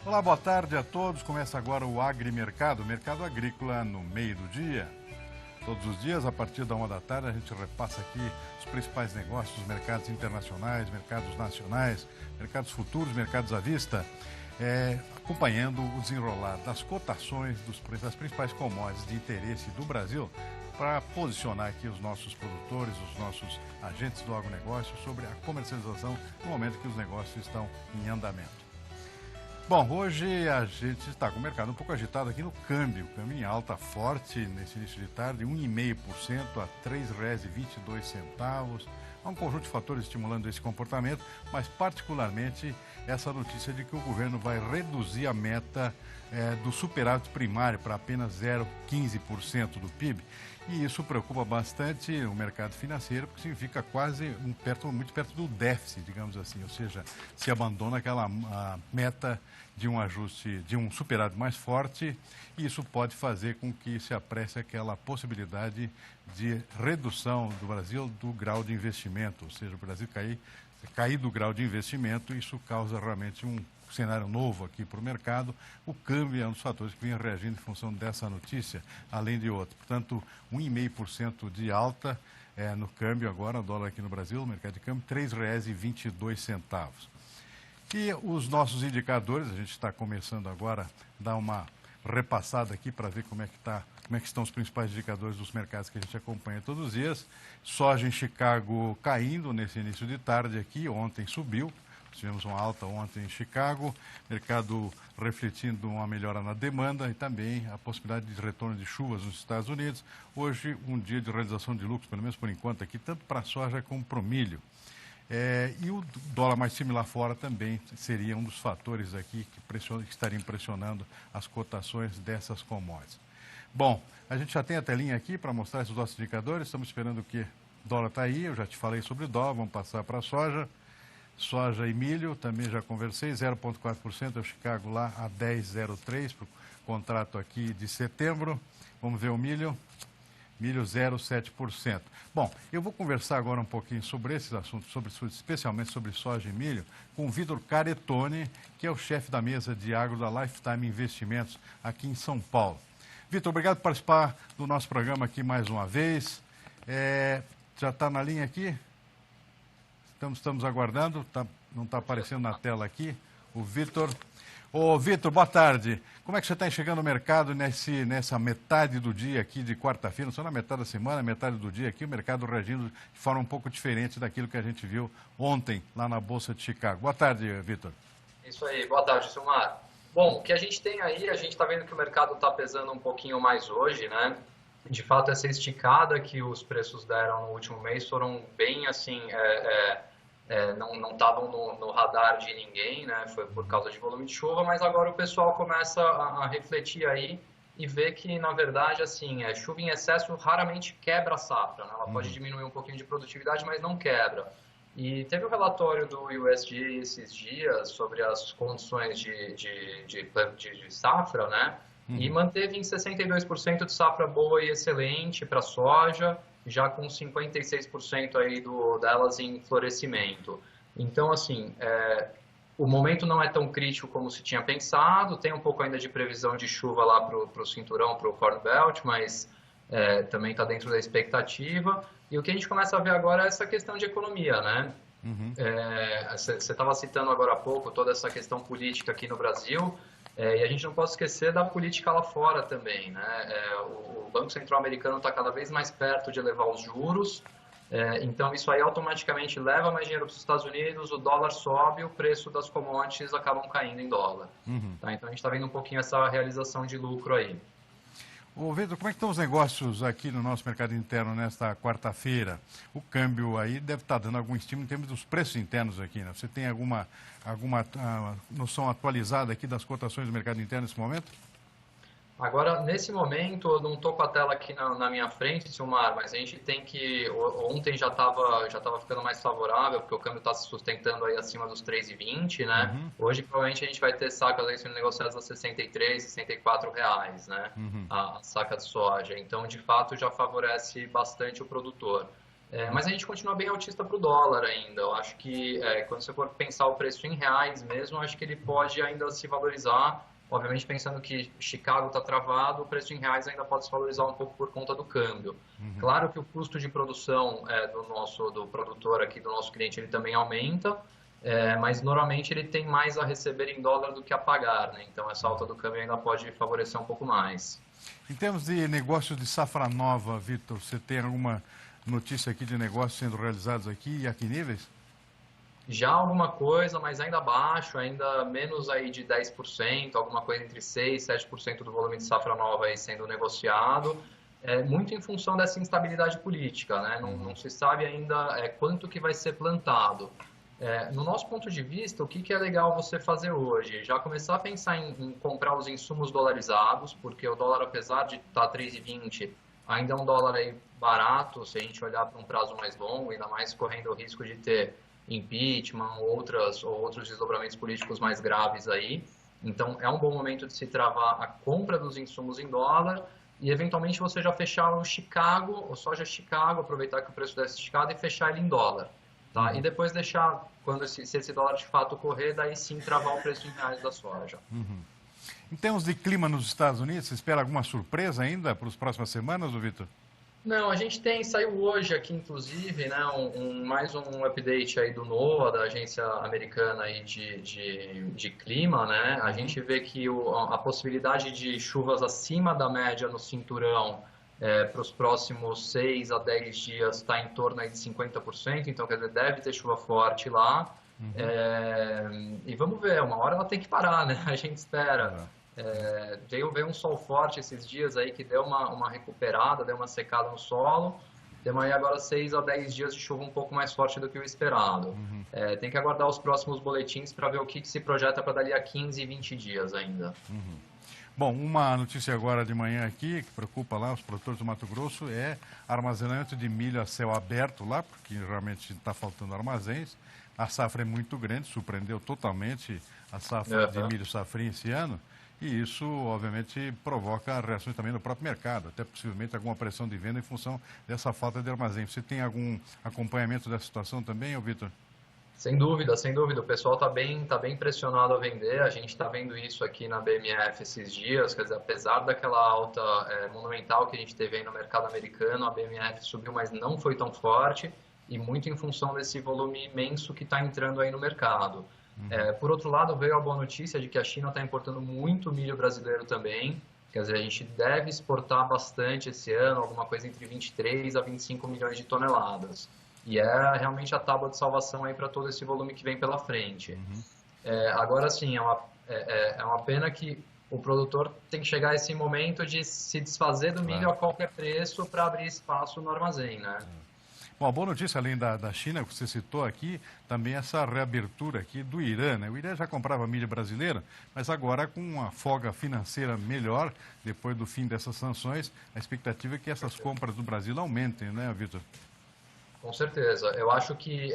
Olá, boa tarde a todos. Começa agora o Agrimercado, mercado agrícola no meio do dia. Todos os dias, a partir da 1 da tarde, a gente repassa aqui os principais negócios, os mercados internacionais, mercados nacionais, mercados futuros, mercados à vista, acompanhando o desenrolar das cotações das principais commodities de interesse do Brasil, para posicionar aqui os nossos produtores, os nossos agentes do agronegócio sobre a comercialização no momento que os negócios estão em andamento. Bom, hoje a gente está com o mercado um pouco agitado aqui no câmbio. O câmbio em alta forte nesse início de tarde, 1,5% a R$ 3,22. Há um conjunto de fatores estimulando esse comportamento, mas particularmente essa notícia de que o governo vai reduzir a meta do superávit primário para apenas 0,15% do PIB. E isso preocupa bastante o mercado financeiro, porque significa muito perto do déficit, digamos assim, ou seja, se abandona aquela meta de um ajuste, de um superávit mais forte, e isso pode fazer com que se apresse aquela possibilidade de redução do Brasil do grau de investimento, ou seja, o Brasil cair do grau de investimento. Isso causa realmente um cenário novo aqui para o mercado. O câmbio é um dos fatores que vem reagindo em função dessa notícia, além de outros. Portanto, 1,5% de alta no câmbio agora, o dólar aqui no Brasil, no mercado de câmbio, R$ 3,22. E os nossos indicadores, a gente está começando agora a dar uma repassada aqui para ver como é que estão os principais indicadores dos mercados que a gente acompanha todos os dias. Soja em Chicago caindo nesse início de tarde aqui, ontem subiu. Tivemos uma alta ontem em Chicago, mercado refletindo uma melhora na demanda e também a possibilidade de retorno de chuvas nos Estados Unidos. Hoje, um dia de realização de lucros, pelo menos por enquanto aqui, tanto para a soja como para o milho. E o dólar mais similar fora também seria um dos fatores aqui que estariam pressionando as cotações dessas commodities. Bom, a gente já tem a telinha aqui para mostrar esses nossos indicadores. Estamos esperando que o dólar está aí, eu já te falei sobre o dólar, vamos passar para a soja. Soja e milho, também já conversei, 0,4% é o Chicago lá a 10,03 para o contrato aqui de setembro. Vamos ver o milho, 0,7%. Bom, eu vou conversar agora um pouquinho sobre esses assuntos, especialmente sobre soja e milho, com o Vitor Caretoni, que é o chefe da mesa de agro da Lifetime Investimentos aqui em São Paulo. Vitor, obrigado por participar do nosso programa aqui mais uma vez. Já está na linha aqui? Estamos aguardando, não está aparecendo na tela aqui, o Vitor. Ô, Vitor, boa tarde. Como é que você está enxergando o mercado nessa metade do dia aqui de quarta-feira, não só na metade da semana, metade do dia aqui, o mercado reagindo de forma um pouco diferente daquilo que a gente viu ontem lá na Bolsa de Chicago. Boa tarde, Vitor. Isso aí, boa tarde, Silmar. Bom, o que a gente tem aí, a gente está vendo que o mercado está pesando um pouquinho mais hoje, né? De fato, essa esticada que os preços deram no último mês foram bem assim... não estavam no radar de ninguém, né? Foi por causa de volume de chuva, mas agora o pessoal começa a refletir aí e ver que, na verdade, assim, chuva em excesso raramente quebra a safra, né? Ela pode diminuir um pouquinho de produtividade, mas não quebra. E teve um relatório do USDA esses dias sobre as condições de safra, né? E manteve em 62% de safra boa e excelente para soja, já com 56% aí delas em florescimento. Então, assim, o momento não é tão crítico como se tinha pensado, tem um pouco ainda de previsão de chuva lá para o cinturão, para o Corn Belt, mas também está dentro da expectativa. E o que a gente começa a ver agora é essa questão de economia, né? Você estava citando agora há pouco toda essa questão política aqui no Brasil, e a gente não pode esquecer da política lá fora também, né? O Banco Central americano está cada vez mais perto de elevar os juros, então isso aí automaticamente leva mais dinheiro para os Estados Unidos, o dólar sobe, o preço das commodities acabam caindo em dólar. Tá? Então a gente está vendo um pouquinho essa realização de lucro aí. Ô, Vitor, como é que estão os negócios aqui no nosso mercado interno nesta quarta-feira? O câmbio aí deve estar dando algum estímulo em termos dos preços internos aqui, né? Você tem alguma noção atualizada aqui das cotações do mercado interno nesse momento? Agora, nesse momento, eu não estou com a tela aqui na minha frente, Silmar, mas a gente tem que... Ontem já tava ficando mais favorável, porque o câmbio está se sustentando aí acima dos 3,20, né? Hoje, provavelmente, a gente vai ter sacas aí sendo negociadas a R$ 63, R$ 64 reais, né? A saca de soja. Então, de fato, já favorece bastante o produtor. Mas a gente continua bem altista para o dólar ainda. Eu acho que quando você for pensar o preço em reais mesmo, eu acho que ele pode ainda se valorizar. Obviamente, pensando que Chicago está travado, o preço em reais ainda pode se valorizar um pouco por conta do câmbio. Claro que o custo de produção do produtor aqui, do nosso cliente, ele também aumenta, mas normalmente ele tem mais a receber em dólar do que a pagar, né? Então essa alta do câmbio ainda pode favorecer um pouco mais. Em termos de negócios de safra nova, Vitor, você tem alguma notícia aqui de negócios sendo realizados aqui e a que níveis? Já alguma coisa, mas ainda baixo, ainda menos aí de 10%, alguma coisa entre 6% e 7% do volume de safra nova aí sendo negociado, muito em função dessa instabilidade política, né? Não se sabe ainda quanto que vai ser plantado. No nosso ponto de vista, o que é legal você fazer hoje? Já começar a pensar em comprar os insumos dolarizados, porque o dólar, apesar de estar 3,20, ainda é um dólar aí barato, se a gente olhar para um prazo mais longo, ainda mais correndo o risco de ter impeachment ou outros desdobramentos políticos mais graves aí. Então, é um bom momento de se travar a compra dos insumos em dólar e, eventualmente, você já fechar o Chicago, o soja Chicago, aproveitar que o preço desse esticado e fechar ele em dólar. Tá? E depois deixar, se esse dólar de fato correr, daí sim travar o preço em reais da soja. Em termos de clima nos Estados Unidos, você espera alguma surpresa ainda para as próximas semanas, Vitor? Não, a gente saiu hoje aqui, inclusive, né, mais um update aí do NOAA, da Agência Americana aí de Clima, né? A gente vê que a possibilidade de chuvas acima da média no cinturão para os próximos 6 a 10 dias está em torno aí de 50%, então quer dizer, deve ter chuva forte lá. E vamos ver, uma hora ela tem que parar, né? A gente espera. Veio um sol forte esses dias aí que deu uma recuperada, deu uma secada no solo. Temos aí agora 6 a 10 dias de chuva um pouco mais forte do que o esperado. Tem que aguardar os próximos boletins para ver o que se projeta para dali a 15 e 20 dias ainda. Bom, uma notícia agora de manhã aqui, que preocupa lá os produtores do Mato Grosso, é armazenamento de milho a céu aberto lá, porque realmente está faltando armazéns. A safra é muito grande, surpreendeu totalmente a safra de milho safrinha esse ano. E isso, obviamente, provoca reações também no próprio mercado, até possivelmente alguma pressão de venda em função dessa falta de armazém. Você tem algum acompanhamento dessa situação também, Vitor? Sem dúvida, sem dúvida. O pessoal está bem pressionado a vender. A gente está vendo isso aqui na BMF esses dias. Quer dizer, apesar daquela alta monumental que a gente teve aí no mercado americano, a BMF subiu, mas não foi tão forte e muito em função desse volume imenso que está entrando aí no mercado. Por outro lado, veio a boa notícia de que a China está importando muito milho brasileiro também. Quer dizer, a gente deve exportar bastante esse ano, alguma coisa entre 23 a 25 milhões de toneladas. E é realmente a tábua de salvação aí para todo esse volume que vem pela frente. Agora sim, é uma pena que o produtor tem que chegar a esse momento de se desfazer do milho a qualquer preço para abrir espaço no armazém, né? Bom, a boa notícia, além da China, que você citou aqui, também essa reabertura aqui do Irã, né? O Irã já comprava milho brasileiro, mas agora com uma folga financeira melhor, depois do fim dessas sanções, a expectativa é que essas compras do Brasil aumentem, né, Vitor? Com certeza. Eu acho que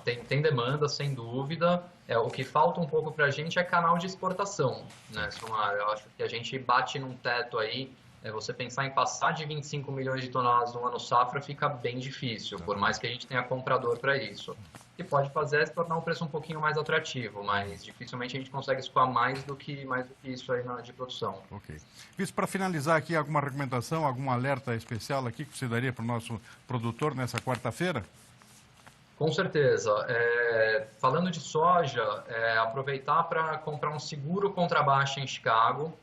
tem demanda, sem dúvida. O que falta um pouco para a gente é canal de exportação, né, Silmar? Eu acho que a gente bate num teto aí. Você pensar em passar de 25 milhões de toneladas no ano safra fica bem difícil, por mais que a gente tenha comprador para isso. O que pode fazer é se tornar um preço um pouquinho mais atrativo, mas dificilmente a gente consegue escoar mais do que isso aí de produção. Ok. Visto, para finalizar aqui, alguma recomendação, algum alerta especial aqui que você daria para o nosso produtor nessa quarta-feira? Com certeza. Falando de soja, aproveitar para comprar um seguro contra baixa em Chicago.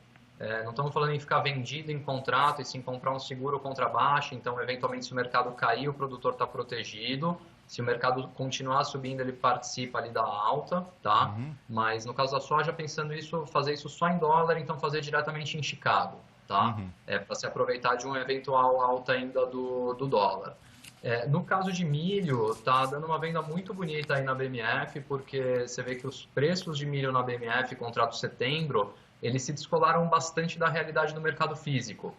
Não estamos falando em ficar vendido em contrato, e sim comprar um seguro contra baixa. Então, eventualmente, se o mercado cair, o produtor está protegido. Se o mercado continuar subindo, ele participa ali da alta, tá? Mas no caso da soja, pensando isso, fazer isso só em dólar, então fazer diretamente em Chicago, tá? Para se aproveitar de uma eventual alta ainda do dólar. No caso de milho, está dando uma venda muito bonita aí na BMF, porque você vê que os preços de milho na BMF, contrato setembro, eles se descolaram bastante da realidade do mercado físico.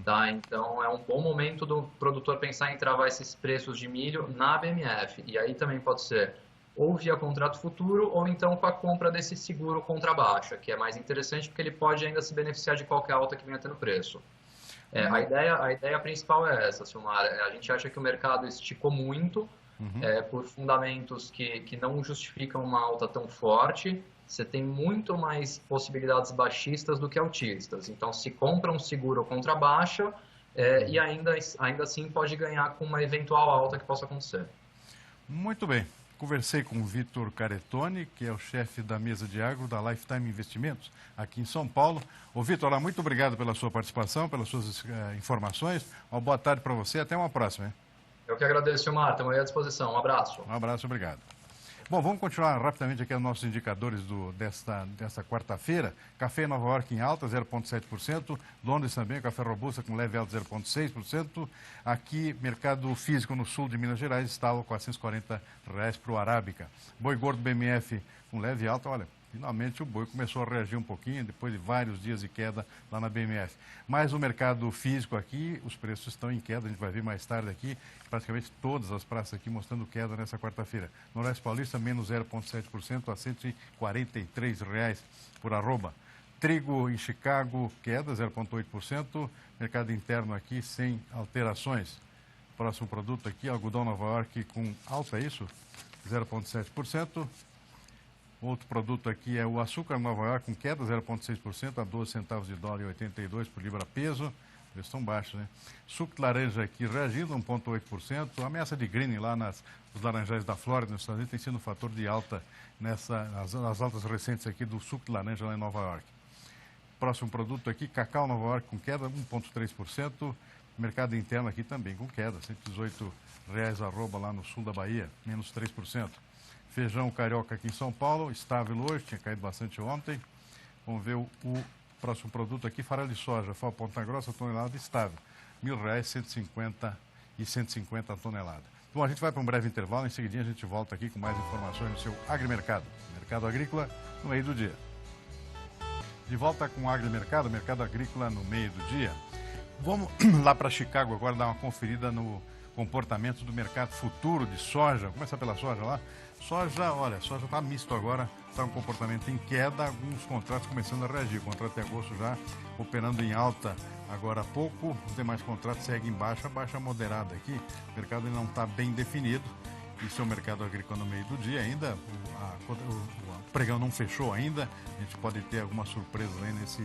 Tá? Então, é um bom momento do produtor pensar em travar esses preços de milho na BMF. E aí também pode ser ou via contrato futuro, ou então com a compra desse seguro contra baixa, que é mais interessante porque ele pode ainda se beneficiar de qualquer alta que venha tendo preço. A ideia principal é essa, Silmar. A gente acha que o mercado esticou muito por fundamentos que não justificam uma alta tão forte. Você tem muito mais possibilidades baixistas do que altistas. Então, se compra um seguro contra baixa e ainda assim pode ganhar com uma eventual alta que possa acontecer. Muito bem. Conversei com o Vitor Caretoni, que é o chefe da mesa de agro da Lifetime Investimentos, aqui em São Paulo. Ô, Vitor, muito obrigado pela sua participação, pelas suas informações. Uma boa tarde para você, até uma próxima. Hein? Eu que agradeço, Silmar. Estamos aí à disposição. Um abraço. Um abraço, obrigado. Bom, vamos continuar rapidamente aqui os nossos indicadores desta quarta-feira. Café em Nova York em alta, 0,7%. Londres também, café robusta com leve alta, 0,6%. Aqui, mercado físico no sul de Minas Gerais, estava R$ 440 para o Arábica. Boi gordo BMF com leve alta, olha, finalmente o boi começou a reagir um pouquinho, depois de vários dias de queda lá na BMF. Mas o mercado físico aqui, os preços estão em queda, a gente vai ver mais tarde aqui, praticamente todas as praças aqui mostrando queda nessa quarta-feira. Noroeste Paulista, menos 0,7% a R$ 143 por arroba. Trigo em Chicago, queda, 0,8%. Mercado interno aqui, sem alterações. Próximo produto aqui, algodão Nova York com alta, é isso? 0,7%. Outro produto aqui é o açúcar Nova York com queda 0,6% a 12 centavos de dólar e 82 por libra peso. Eles estão baixos, né? Suco de laranja aqui reagindo 1,8%. A ameaça de greening lá nos laranjais da Flórida, nos Estados Unidos, tem sido um fator de alta nas altas recentes aqui do suco de laranja lá em Nova York. Próximo produto aqui, cacau Nova York com queda 1,3%. Mercado interno aqui também com queda, R$ 118 arroba lá no sul da Bahia, menos 3%. Feijão carioca aqui em São Paulo, estável hoje, tinha caído bastante ontem. Vamos ver o próximo produto aqui, farelo de soja, FAO Ponta Grossa, tonelada estável. R$ 1.000, 150 e 150 a tonelada. Bom, a gente vai para um breve intervalo, em seguida a gente volta aqui com mais informações no seu agrimercado. Mercado agrícola no meio do dia. De volta com o agrimercado, mercado agrícola no meio do dia. Vamos lá para Chicago agora dar uma conferida no comportamento do mercado futuro de soja. Vamos começar pela soja lá. Soja, olha, soja está misto agora, está um comportamento em queda, alguns contratos começando a reagir. O contrato de agosto já operando em alta agora há pouco, os demais contratos seguem em baixa moderada aqui. O mercado ainda não está bem definido. Isso é o mercado agrícola no meio do dia ainda. O pregão não fechou ainda. A gente pode ter alguma surpresa aí nesse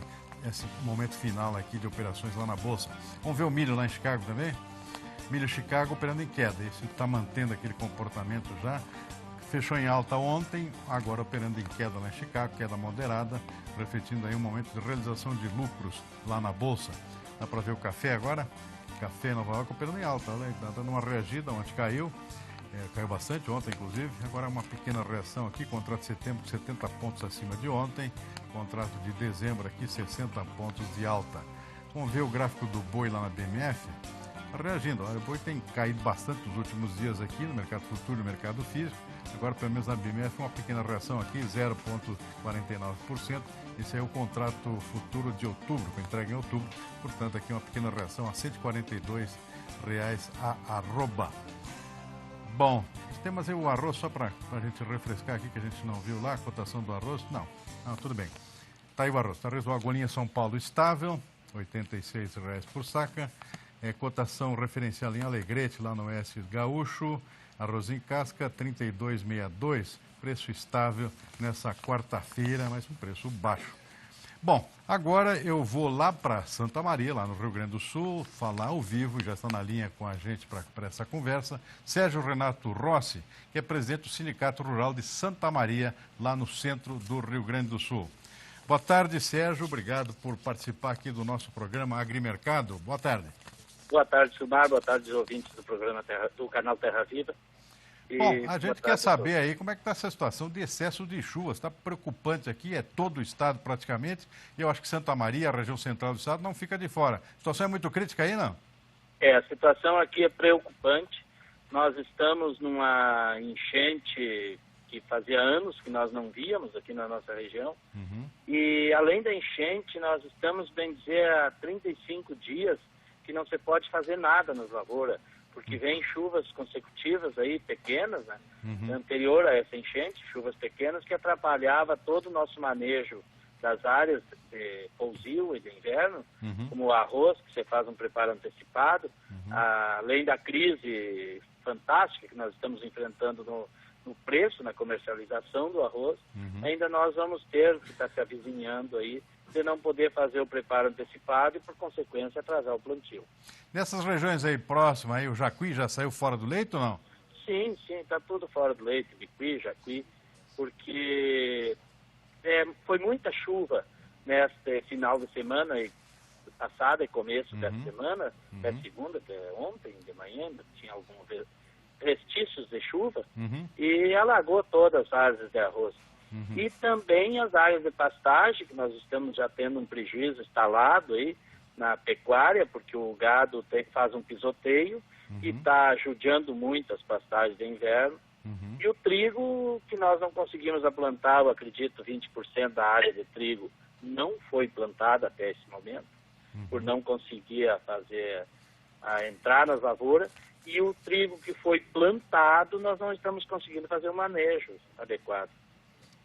momento final aqui de operações lá na Bolsa. Vamos ver o milho lá em Chicago também? Milho Chicago operando em queda. Esse está mantendo aquele comportamento já. Fechou em alta ontem, agora operando em queda lá em Chicago, queda moderada, refletindo aí um momento de realização de lucros lá na Bolsa. Dá para ver o café agora? Café Nova York operando em alta, está dando uma reagida, onde caiu. Caiu bastante ontem, inclusive. Agora uma pequena reação aqui, contrato de setembro 70 pontos acima de ontem, contrato de dezembro aqui 60 pontos de alta. Vamos ver o gráfico do boi lá na BMF. Reagindo, o boi tem caído bastante nos últimos dias aqui no mercado futuro e no mercado físico. Agora, pelo menos na BMF, uma pequena reação aqui, 0,49%. Esse é o contrato futuro de outubro, que entrega em outubro. Portanto, aqui uma pequena reação a R$ 142 a arroba. Bom, temos aí o arroz, só para a gente refrescar aqui, que a gente não viu lá, a cotação do arroz. Não, tudo bem. Tá aí o arroz. Arroz Agolinha São Paulo estável, R$ 86 por saca. Cotação referencial em Alegrete, lá no Oeste Gaúcho. Arroz em casca, 32,62. Preço estável nessa quarta-feira, mas um preço baixo. Bom, agora eu vou lá para Santa Maria, lá no Rio Grande do Sul, falar ao vivo, já está na linha com a gente para essa conversa, Sérgio Renato Rossi, que é presidente do Sindicato Rural de Santa Maria, lá no centro do Rio Grande do Sul. Boa tarde, Sérgio, obrigado por participar aqui do nosso programa Agrimercado. Boa tarde. Boa tarde, Silmar. Boa tarde, ouvintes do programa do canal Terra Viva. Bom, a gente quer saber aí como é que está essa situação de excesso de chuvas. Está preocupante aqui, é todo o estado praticamente. E eu acho que Santa Maria, a região central do estado, não fica de fora. A situação é muito crítica aí, não? A situação aqui é preocupante. Nós estamos numa enchente que fazia anos que nós não víamos aqui na nossa região. E além da enchente, nós estamos, bem dizer, há 35 dias que não se pode fazer nada nas lavouras, porque vem chuvas consecutivas aí, pequenas, né? Anterior a essa enchente, chuvas pequenas que atrapalhava todo o nosso manejo das áreas de pousio e de inverno, como o arroz, que você faz um preparo antecipado, além da crise fantástica que nós estamos enfrentando no preço, na comercialização do arroz, ainda nós vamos ter, que está se avizinhando aí, de não poder fazer o preparo antecipado e, por consequência, atrasar o plantio. Nessas regiões aí próximas, aí, o jacuí já saiu fora do leito ou não? Sim, está tudo fora do leito, bicuí, jacuí, porque foi muita chuva neste final de semana passada e começo dessa semana, até segunda, até ontem de manhã, tinha alguns restícios de chuva, e alagou todas as áreas de arroz. E também as áreas de pastagem, que nós estamos já tendo um prejuízo instalado aí na pecuária, porque o gado faz um pisoteio e está judiando muito as pastagens de inverno. E o trigo, que nós não conseguimos plantar, eu acredito, 20% da área de trigo não foi plantada até esse momento, por não conseguir entrar nas lavouras. E o trigo que foi plantado, nós não estamos conseguindo fazer um manejo adequado.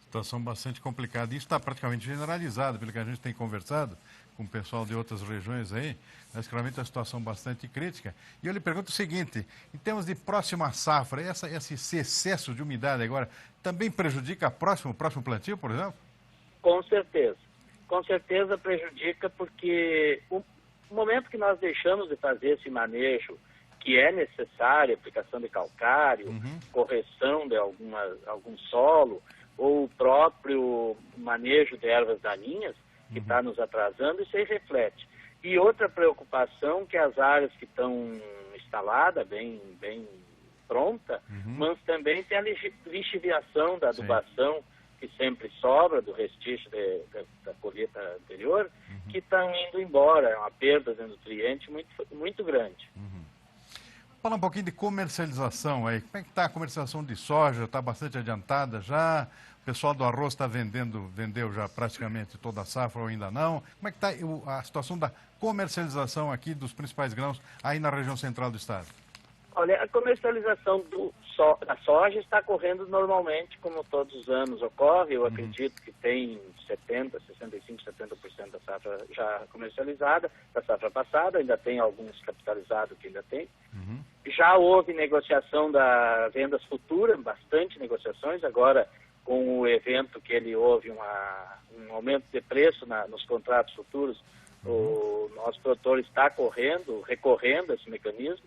Situação bastante complicada. Isso está praticamente generalizado, pelo que a gente tem conversado com o pessoal de outras regiões aí, mas claramente é uma situação bastante crítica. E eu lhe pergunto o seguinte, em termos de próxima safra, esse excesso de umidade agora também prejudica o próximo plantio, por exemplo? Com certeza prejudica, porque o momento que nós deixamos de fazer esse manejo, que é necessário, aplicação de calcário, correção de algum solo, ou o próprio manejo de ervas daninhas, que está nos atrasando, isso aí reflete. E outra preocupação, que as áreas que estão instaladas, bem pronta, mas também tem a lixiviação da adubação, que sempre sobra do restício da colheita anterior, que estão indo embora. É uma perda de nutriente muito grande. Fala um pouquinho de comercialização aí. Como é que está a comercialização de soja? Está bastante adiantada já? O pessoal do arroz vendeu já praticamente toda a safra ou ainda não? Como é que está a situação da comercialização aqui dos principais grãos aí na região central do estado? Olha, a comercialização da soja está correndo normalmente, como todos os anos ocorre. Eu acredito que tem 70% da safra já comercializada, da safra passada, ainda tem alguns capitalizados que ainda tem. Já houve negociação das vendas futuras, bastante negociações. Agora, com o evento que houve um aumento de preço nos contratos futuros, o nosso produtor está recorrendo a esse mecanismo.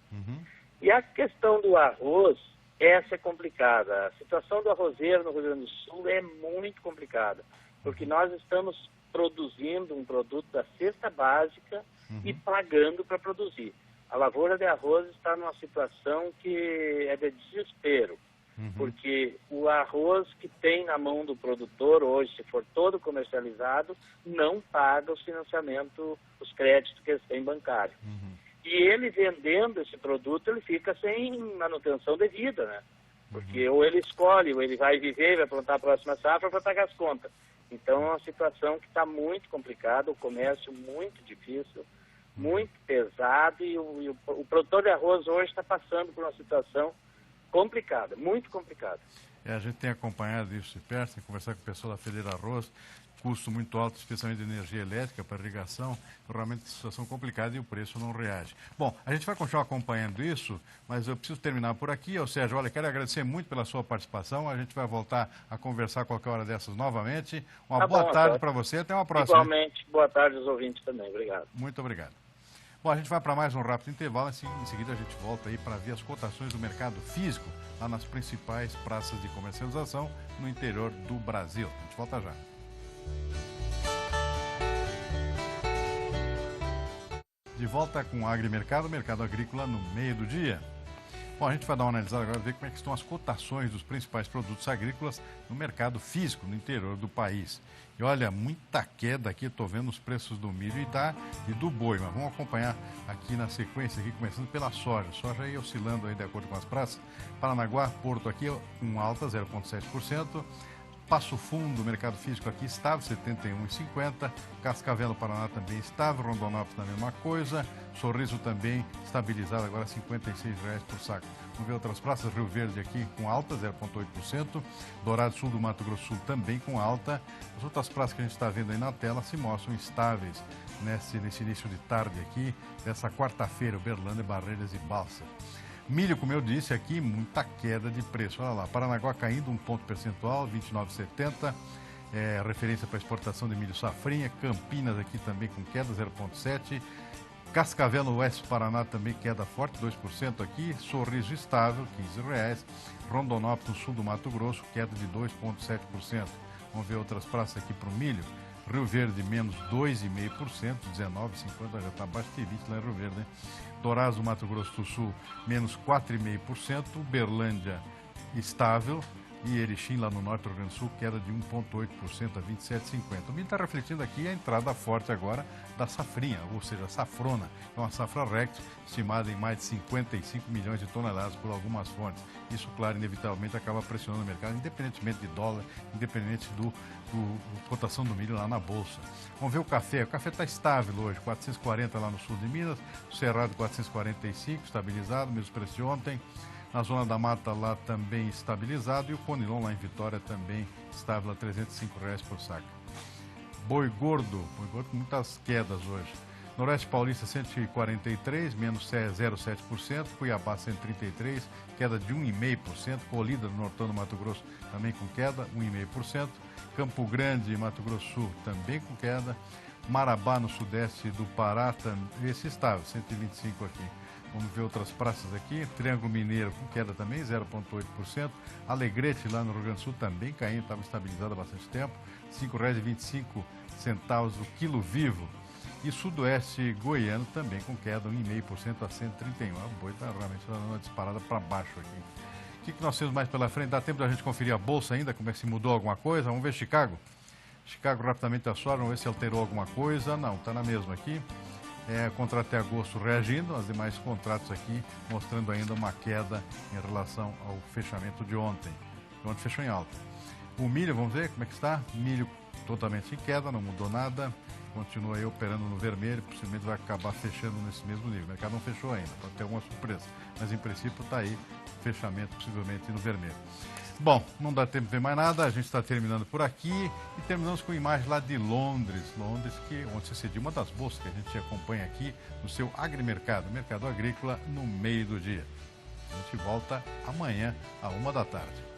E a questão do arroz, essa é complicada. A situação do arrozeiro no Rio Grande do Sul é muito complicada, porque nós estamos produzindo um produto da cesta básica e pagando para produzir. A lavoura de arroz está numa situação que é de desespero, porque o arroz que tem na mão do produtor hoje, se for todo comercializado, não paga os financiamentos, os créditos que eles têm bancários. E ele vendendo esse produto, ele fica sem manutenção devida, né? Porque ou ele escolhe, ou ele vai viver, vai plantar a próxima safra para pagar as contas. Então é uma situação que está muito complicada, o comércio muito difícil, muito pesado, e o produtor de arroz hoje está passando por uma situação complicada, muito complicada. A gente tem acompanhado isso de perto, tem conversado com o pessoal da Federa Arroz, custo muito alto, especialmente de energia elétrica para irrigação, realmente situação complicada e o preço não reage. Bom, a gente vai continuar acompanhando isso, mas eu preciso terminar por aqui. Ou seja, olha, quero agradecer muito pela sua participação, a gente vai voltar a conversar qualquer hora dessas novamente. Uma boa tarde para você, até uma próxima. Igualmente, boa tarde aos ouvintes também, obrigado. Muito obrigado. Bom, a gente vai para mais um rápido intervalo, em seguida a gente volta aí para ver as cotações do mercado físico lá nas principais praças de comercialização no interior do Brasil. A gente volta já. De volta com o Agrimercado, mercado agrícola no meio do dia. Bom, a gente vai dar uma analisada agora, ver como é que estão as cotações dos principais produtos agrícolas no mercado físico, no interior do país. E olha, muita queda aqui, estou vendo os preços do milho e do boi, mas vamos acompanhar aqui na sequência, aqui, começando pela soja. Soja aí oscilando aí de acordo com as praças. Paranaguá, Porto aqui com alta, 0,7%. Passo Fundo, mercado físico aqui estável, R$ 71,50. Cascavel, no Paraná, também estável. Rondonópolis, a mesma coisa. Sorriso também estabilizado, agora R$ 56,00 por saco. Vamos ver outras praças. Rio Verde aqui com alta, 0,8%. Dourado Sul do Mato Grosso do Sul também com alta. As outras praças que a gente está vendo aí na tela se mostram estáveis nesse início de tarde aqui, dessa quarta-feira, Uberlândia, Barreiras e Balsa. Milho, como eu disse aqui, muita queda de preço. Olha lá, Paranaguá caindo 1 ponto percentual, R$ 29,70. Referência para exportação de milho safrinha. Campinas aqui também com queda, 0,7%. Cascavel, no oeste do Paraná, também queda forte, 2% aqui. Sorriso estável, R$ 15,00. Rondonópolis, no sul do Mato Grosso, queda de 2,7%. Vamos ver outras praças aqui para o milho. Rio Verde, menos 2,5%, R$19,50, já está abaixo de 20 lá em Rio Verde, né? Dourados do Mato Grosso do Sul, menos 4,5%. Uberlândia, estável. E Erechim, lá no norte do Rio Grande do Sul, queda de 1,8% a R$27,50. O milho está refletindo aqui a entrada forte agora da safrinha, ou seja, a safrona. É uma safra Rex, estimada em mais de 55 milhões de toneladas por algumas fontes. Isso, claro, inevitavelmente acaba pressionando o mercado, independentemente de dólar, independente do cotação do milho lá na Bolsa. Vamos ver o café. O café está estável hoje, 440 lá no sul de Minas, o Cerrado 445, estabilizado, mesmo preço de ontem. Na zona da mata lá também estabilizado e o Conilon lá em Vitória também estável a R$305 por saco. Boi gordo com muitas quedas hoje. Noroeste Paulista 143, menos 0,7%. Cuiabá 133, queda de 1,5%. Colíder do Nortão do Mato Grosso também com queda, 1,5%. Campo Grande, Mato Grosso Sul, também com queda. Marabá, no sudeste do Pará, esse estável, 125 aqui. Vamos ver outras praças aqui. Triângulo Mineiro com queda também, 0,8%. Alegrete, lá no Rio Grande do Sul, também caindo, estava estabilizado há bastante tempo. R$ 5,25 o quilo vivo. E Sudoeste Goiano também com queda, 1,5% a 131. O boi está realmente dando uma disparada para baixo aqui. O que nós temos mais pela frente? Dá tempo da gente conferir a bolsa ainda, como é que se mudou alguma coisa? Vamos ver Chicago. Chicago rapidamente a sogra, vamos ver se alterou alguma coisa. Não, está na mesma aqui. Contrato até agosto reagindo, os demais contratos aqui mostrando ainda uma queda em relação ao fechamento de ontem. Ontem fechou em alta. O milho, vamos ver como é que está. Milho totalmente em queda, não mudou nada. Continua aí operando no vermelho, possivelmente vai acabar fechando nesse mesmo nível. O mercado não fechou ainda, pode ter alguma surpresa. Mas em princípio está aí, fechamento possivelmente no vermelho. Bom, não dá tempo de ver mais nada, a gente está terminando por aqui e terminamos com imagem lá de Londres, onde se cediu uma das bolsas que a gente acompanha aqui no seu agrimercado, mercado agrícola no meio do dia. A gente volta amanhã, à 1 da tarde.